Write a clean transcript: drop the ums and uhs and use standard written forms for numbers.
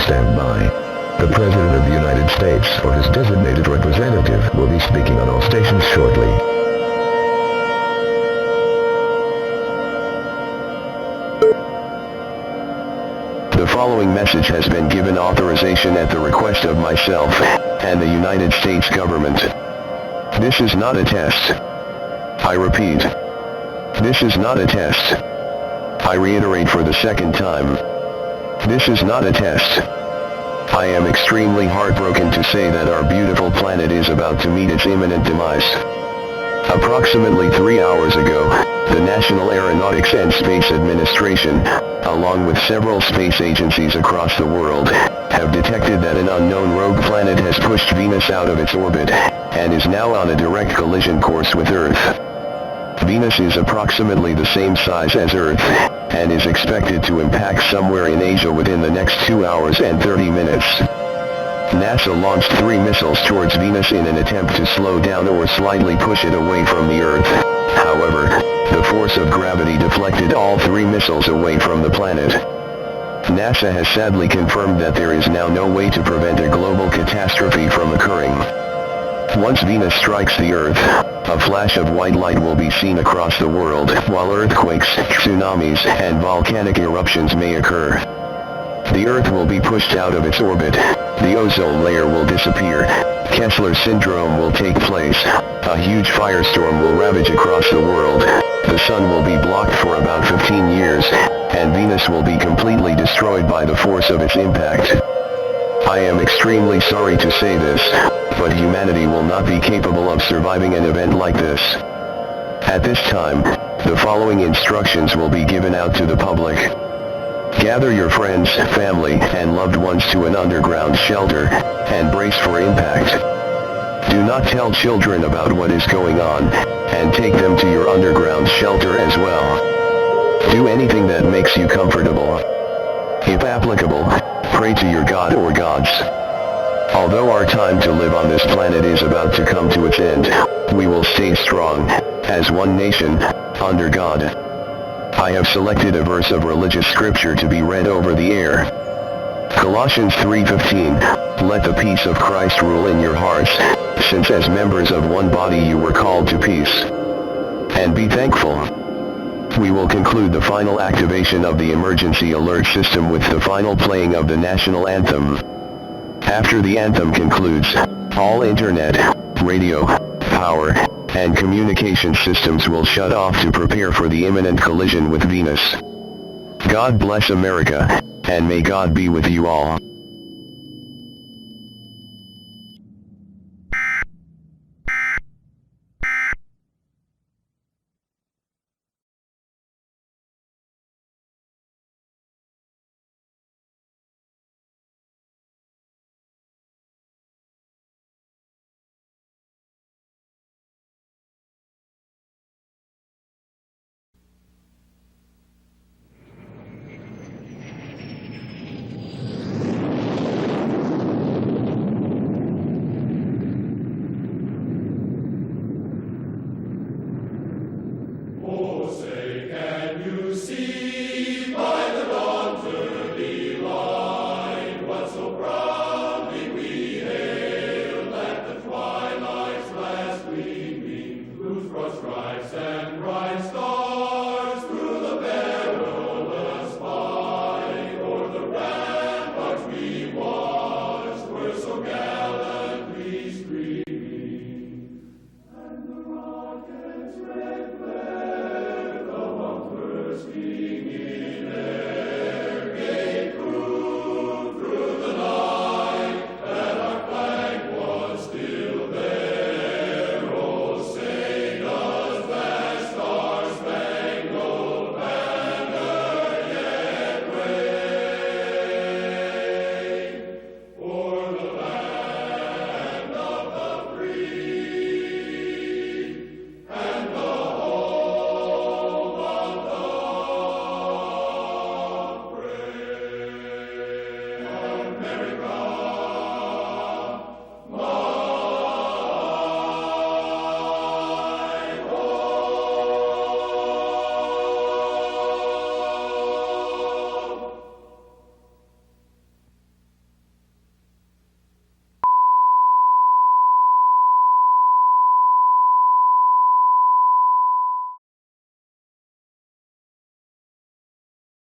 stand by. The President of the United States or his designated representative will be speaking on all stations shortly. The following message has been given authorization at the request of myself and the United States government. This is not a test. I repeat, this is not a test. I reiterate for the second time. This is not a test. I am extremely heartbroken to say that our beautiful planet is about to meet its imminent demise. Approximately 3 hours ago, the National Aeronautics and Space Administration, along with several space agencies across the world, have detected that an unknown rogue planet has pushed Venus out of its orbit, and is now on a direct collision course with Earth. Venus is approximately the same size as Earth, and is expected to impact somewhere in Asia within the next 2 hours and 30 minutes. NASA launched 3 missiles towards Venus in an attempt to slow down or slightly push it away from the Earth. However, the force of gravity deflected all 3 missiles away from the planet. NASA has sadly confirmed that there is now no way to prevent a global catastrophe from occurring. Once Venus strikes the Earth, a flash of white light will be seen across the world, while earthquakes, tsunamis, and volcanic eruptions may occur. The Earth will be pushed out of its orbit, the ozone layer will disappear, Kessler syndrome will take place, a huge firestorm will ravage across the world, the sun will be blocked for about 15 years, and Venus will be completely destroyed by the force of its impact. I am extremely sorry to say this, but humanity will not be capable of surviving an event like this. At this time, the following instructions will be given out to the public. Gather your friends, family, and loved ones to an underground shelter, and brace for impact. Do not tell children about what is going on, and take them to your underground shelter as well. Do anything that makes you comfortable. If applicable, pray to your God or gods. Although our time to live on this planet is about to come to its end, we will stay strong, as one nation, under God. I have selected a verse of religious scripture to be read over the air. Colossians 3:15, let the peace of Christ rule in your hearts, since as members of one body you were called to peace. And be thankful. We will conclude the final activation of the emergency alert system with the final playing of the national anthem. After the anthem concludes, all internet, radio, power, and communication systems will shut off to prepare for the imminent collision with Venus. God bless America, and may God be with you all.